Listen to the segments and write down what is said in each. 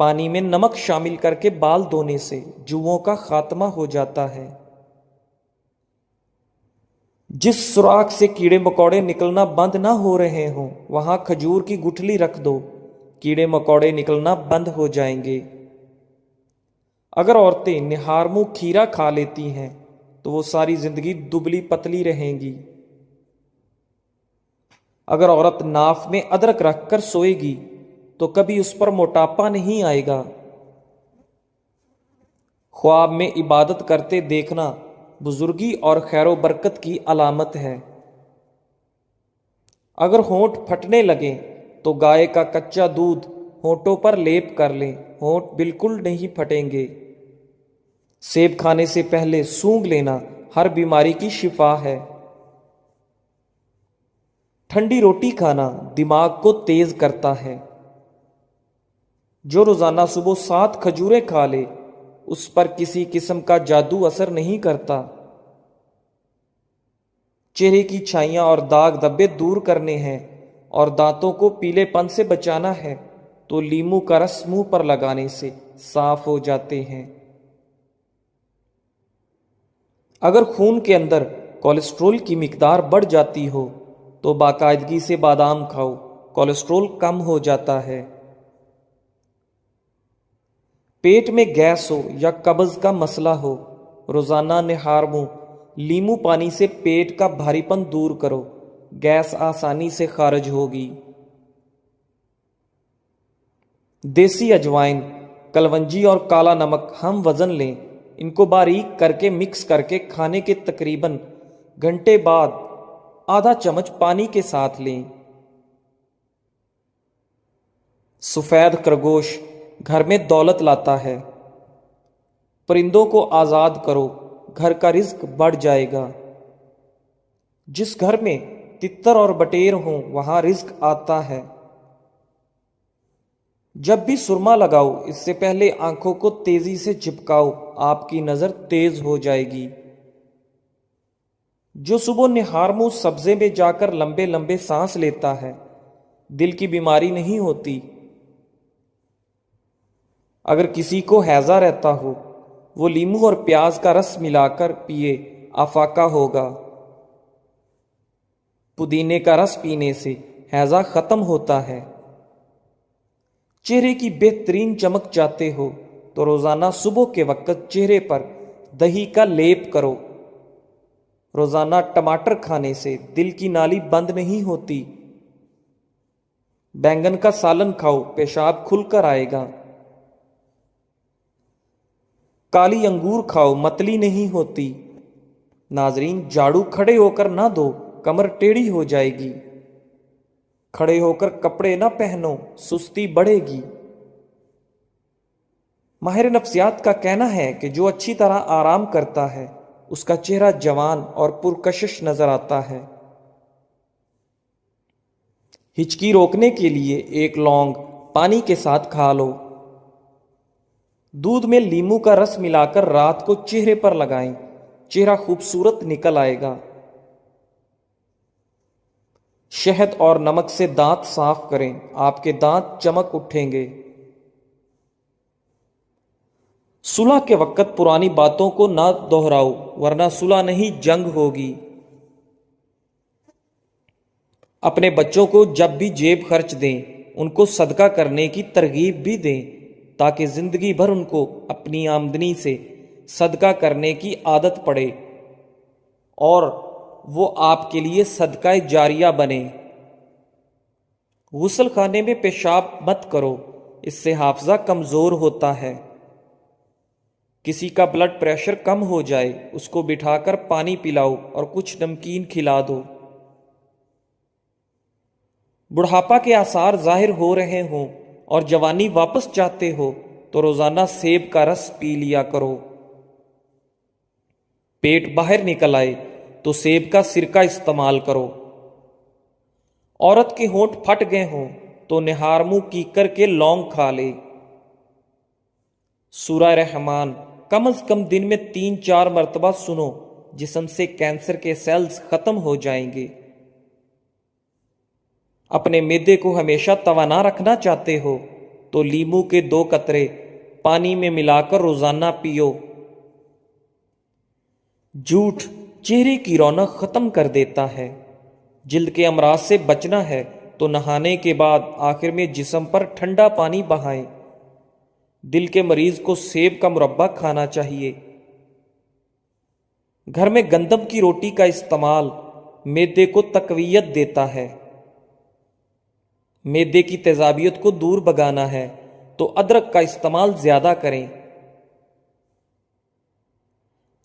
پانی میں نمک شامل کر کے بال دھونے سے جوؤں کا خاتمہ ہو جاتا ہے۔ جس سوراخ سے کیڑے مکوڑے نکلنا بند نہ ہو رہے ہوں وہاں کھجور کی گٹھلی رکھ دو، کیڑے مکوڑے نکلنا بند ہو جائیں گے۔ اگر عورتیں نہار منہ کھیرا کھا لیتی ہیں تو وہ ساری زندگی دبلی پتلی رہیں گی۔ اگر عورت ناف میں ادرک رکھ کر سوئے گی تو کبھی اس پر موٹاپا نہیں آئے گا۔ خواب میں عبادت کرتے دیکھنا بزرگی اور خیر و برکت کی علامت ہے۔ اگر ہونٹ پھٹنے لگیں تو گائے کا کچا دودھ ہونٹوں پر لیپ کر لیں، ہونٹ بالکل نہیں پھٹیں گے۔ سیب کھانے سے پہلے سونگھ لینا ہر بیماری کی شفا ہے۔ ٹھنڈی روٹی کھانا دماغ کو تیز کرتا ہے۔ جو روزانہ صبح 7 کھجوریں کھا لے اس پر کسی قسم کا جادو اثر نہیں کرتا۔ چہرے کی چھائیاں اور داغ دھبے دور کرنے ہیں اور دانتوں کو پیلے پن سے بچانا ہے تو لیموں کا رس منہ پر لگانے سے صاف ہو جاتے ہیں۔ اگر خون کے اندر کولیسٹرول کی مقدار بڑھ جاتی ہو تو باقاعدگی سے بادام کھاؤ، کولیسٹرول کم ہو جاتا ہے۔ پیٹ میں گیس ہو یا قبض کا مسئلہ ہو، روزانہ نہار منہ لیموں پانی سے پیٹ کا بھاری پن دور کرو، گیس آسانی سے خارج ہوگی۔ دیسی اجوائن، کلونجی اور کالا نمک ہم وزن لیں، ان کو باریک کر کے مکس کر کے کھانے کے تقریباً گھنٹے بعد آدھا چمچ پانی کے ساتھ لیں۔ سفید خرگوش گھر میں دولت لاتا ہے۔ پرندوں کو آزاد کرو، گھر کا رزق بڑھ جائے گا۔ جس گھر میں تتر اور بٹیر ہوں وہاں رزق آتا ہے۔ جب بھی سرما لگاؤ اس سے پہلے آنکھوں کو تیزی سے جھپکاؤ، آپ کی نظر تیز ہو جائے گی۔ جو صبح نہار منہ سبزے میں جا کر لمبے لمبے سانس لیتا ہے دل کی بیماری نہیں ہوتی۔ اگر کسی کو ہیضہ رہتا ہو وہ لیموں اور پیاز کا رس ملا کر پیے، افاقہ ہوگا۔ پودینے کا رس پینے سے ہیضہ ختم ہوتا ہے۔ چہرے کی بہترین چمک چاہتے ہو تو روزانہ صبح کے وقت چہرے پر دہی کا لیپ کرو۔ روزانہ ٹماٹر کھانے سے دل کی نالی بند نہیں ہوتی۔ بینگن کا سالن کھاؤ، پیشاب کھل کر آئے گا۔ کالی انگور کھاؤ، متلی نہیں ہوتی۔ ناظرین، جھاڑو کھڑے ہو کر نہ دو، کمر ٹیڑھی ہو جائے گی۔ کھڑے ہو کر کپڑے نہ پہنو، سستی بڑھے گی۔ ماہر نفسیات کا کہنا ہے کہ جو اچھی طرح آرام کرتا ہے اس کا چہرہ جوان اور پرکشش نظر آتا ہے۔ ہچکی روکنے کے لیے 1 لونگ پانی کے ساتھ کھا لو۔ دودھ میں لیموں کا رس ملا کر رات کو چہرے پر لگائیں، چہرہ خوبصورت نکل آئے گا۔ شہد اور نمک سے دانت صاف کریں، آپ کے دانت چمک اٹھیں گے۔ صلح کے وقت پرانی باتوں کو نہ دہراؤ ورنہ صلح نہیں جنگ ہوگی۔ اپنے بچوں کو جب بھی جیب خرچ دیں ان کو صدقہ کرنے کی ترغیب بھی دیں تاکہ زندگی بھر ان کو اپنی آمدنی سے صدقہ کرنے کی عادت پڑے اور وہ آپ کے لیے صدقہ جاریہ بنے۔ غسل خانے میں پیشاب مت کرو، اس سے حافظہ کمزور ہوتا ہے۔ کسی کا بلڈ پریشر کم ہو جائے اس کو بٹھا کر پانی پلاؤ اور کچھ نمکین کھلا دو۔ بڑھاپا کے آثار ظاہر ہو رہے ہوں اور جوانی واپس چاہتے ہو تو روزانہ سیب کا رس پی لیا کرو۔ پیٹ باہر نکل آئے تو سیب کا سرکہ استعمال کرو۔ عورت کے ہونٹ پھٹ گئے ہوں تو نہار منہ کیکر کے لونگ کھا لے۔ سورہ رحمان کم از کم دن میں 3-4 مرتبہ سنو، جسم سے کینسر کے سیلز ختم ہو جائیں گے۔ اپنے معدے کو ہمیشہ توانا رکھنا چاہتے ہو تو لیمو کے 2 قطرے پانی میں ملا کر روزانہ پیو۔ جھوٹ چہرے کی رونق ختم کر دیتا ہے۔ جلد کے امراض سے بچنا ہے تو نہانے کے بعد آخر میں جسم پر ٹھنڈا پانی بہائیں۔ دل کے مریض کو سیب کا مربع کھانا چاہیے۔ گھر میں گندم کی روٹی کا استعمال معدے کو تقویت دیتا ہے۔ معدے کی تیزابیت کو دور بھگانا ہے تو ادرک کا استعمال زیادہ کریں۔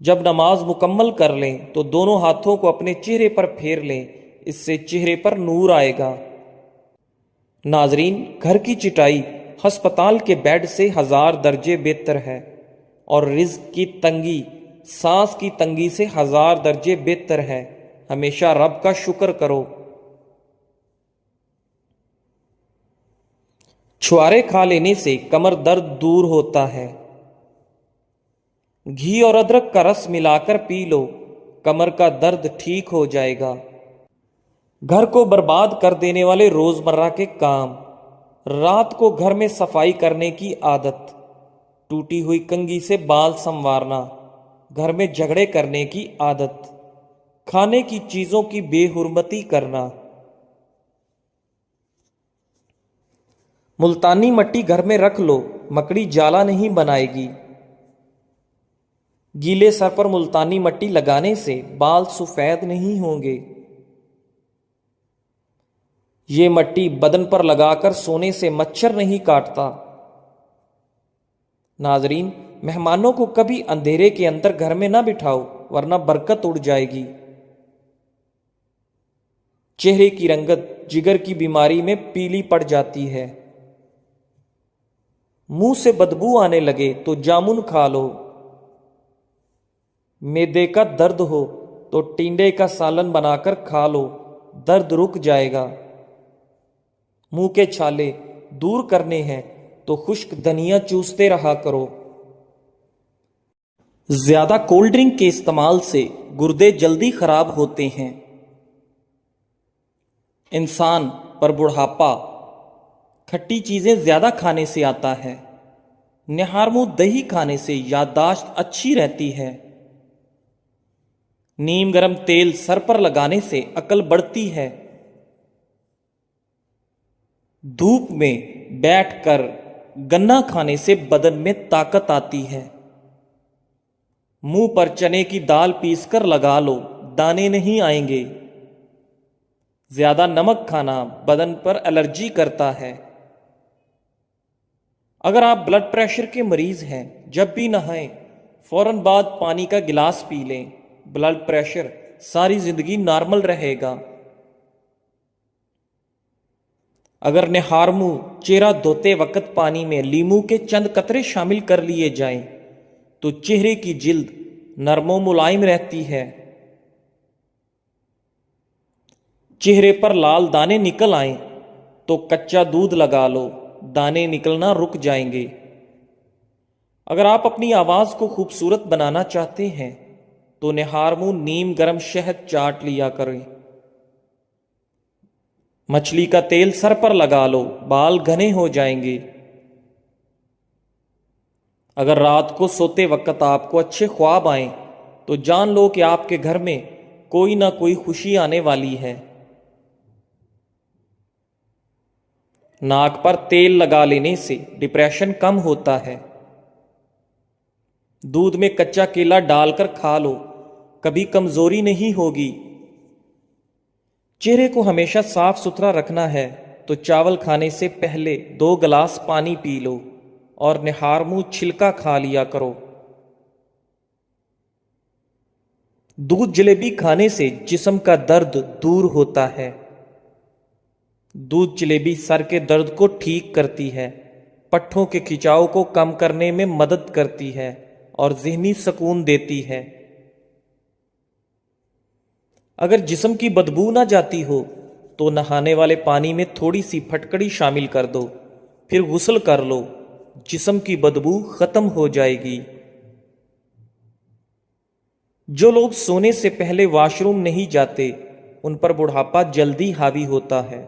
جب نماز مکمل کر لیں تو دونوں ہاتھوں کو اپنے چہرے پر پھیر لیں، اس سے چہرے پر نور آئے گا۔ ناظرین، گھر کی چٹائی ہسپتال کے بیڈ سے 1000 درجے بہتر ہے، اور رزق کی تنگی سانس کی تنگی سے 1000 درجے بہتر ہے۔ ہمیشہ رب کا شکر کرو۔ چھوارے کھا لینے سے کمر درد دور ہوتا ہے۔ گھی اور ادرک کا رس ملا کر پی لو، کمر کا درد ٹھیک ہو جائے گا۔ گھر کو برباد کر دینے والے روزمرہ کے کام: رات کو گھر میں صفائی کرنے کی عادت، ٹوٹی ہوئی کنگھی سے بال سنوارنا، گھر میں جھگڑے کرنے کی عادت، کھانے کی چیزوں کی بے حرمتی کرنا۔ ملتانی مٹی گھر میں رکھ لو، مکڑی جالا نہیں بنائے گی۔ گیلے سر پر ملتانی مٹی لگانے سے بال سفید نہیں ہوں گے۔ یہ مٹی بدن پر لگا کر سونے سے مچھر نہیں کاٹتا۔ ناظرین، مہمانوں کو کبھی اندھیرے کے اندر گھر میں نہ بٹھاؤ ورنہ برکت اڑ جائے گی۔ چہرے کی رنگت جگر کی بیماری میں پیلی پڑ جاتی ہے۔ منہ سے بدبو آنے لگے تو جامن کھا لو۔ معدے کا درد ہو تو ٹینڈے کا سالن بنا کر کھا لو، درد رک جائے گا۔ منہ کے چھالے دور کرنے ہیں تو خشک دھنیا چوستے رہا کرو۔ زیادہ کولڈ ڈرنک کے استعمال سے گردے جلدی خراب ہوتے ہیں۔ انسان پر بڑھاپا کھٹی چیزیں زیادہ کھانے سے آتا ہے۔ نہار منہ دہی کھانے سے یادداشت اچھی رہتی ہے۔ نیم گرم تیل سر پر لگانے سے عقل بڑھتی ہے۔ دھوپ میں بیٹھ کر گنا کھانے سے بدن میں طاقت آتی ہے۔ منہ پر چنے کی دال پیس کر لگا لو، دانے نہیں آئیں گے۔ زیادہ نمک کھانا بدن پر الرجی کرتا ہے۔ اگر آپ بلڈ پریشر کے مریض ہیں، جب بھی نہائیں فوراً بعد پانی کا گلاس پی لیں، بلڈ پریشر ساری زندگی نارمل رہے گا۔ اگر نہار منہ چہرہ دھوتے وقت پانی میں لیمو کے چند قطرے شامل کر لیے جائیں تو چہرے کی جلد نرم و ملائم رہتی ہے۔ چہرے پر لال دانے نکل آئیں تو کچا دودھ لگا لو، دانے نکلنا رک جائیں گے۔ اگر آپ اپنی آواز کو خوبصورت بنانا چاہتے ہیں تو نہار منہ نیم گرم شہد چاٹ لیا کریں۔ مچھلی کا تیل سر پر لگا لو، بال گھنے ہو جائیں گے۔ اگر رات کو سوتے وقت آپ کو اچھے خواب آئیں تو جان لو کہ آپ کے گھر میں کوئی نہ کوئی خوشی آنے والی ہے۔ ناک پر تیل لگا لینے سے ڈپریشن کم ہوتا ہے۔ دودھ میں کچا کیلا ڈال کر کھا لو، کبھی کمزوری نہیں ہوگی۔ چہرے کو ہمیشہ صاف ستھرا رکھنا ہے تو چاول کھانے سے پہلے 2 گلاس پانی پی لو اور نہار منہ چھلکا کھا لیا کرو۔ دودھ جلیبی کھانے سے جسم کا درد دور ہوتا ہے۔ دودھ جلیبی سر کے درد کو ٹھیک کرتی ہے، پٹھوں کے کھچاؤ کو کم کرنے میں مدد کرتی ہے اور ذہنی سکون دیتی ہے۔ اگر جسم کی بدبو نہ جاتی ہو تو نہانے والے پانی میں تھوڑی سی پھٹکڑی شامل کر دو، پھر غسل کر لو، جسم کی بدبو ختم ہو جائے گی۔ جو لوگ سونے سے پہلے واش روم نہیں جاتے ان پر بڑھاپا جلدی حاوی ہوتا ہے۔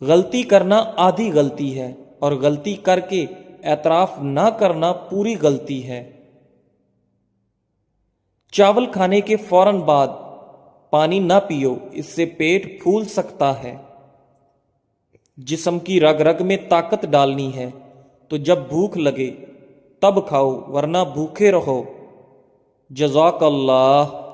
غلطی کرنا آدھی غلطی ہے اور غلطی کر کے اعتراف نہ کرنا پوری غلطی ہے۔ چاول کھانے کے فوراً بعد پانی نہ پیو، اس سے پیٹ پھول سکتا ہے۔ جسم کی رگ رگ میں طاقت ڈالنی ہے تو جب بھوک لگے تب کھاؤ، ورنہ بھوکے رہو۔ جزاک اللہ۔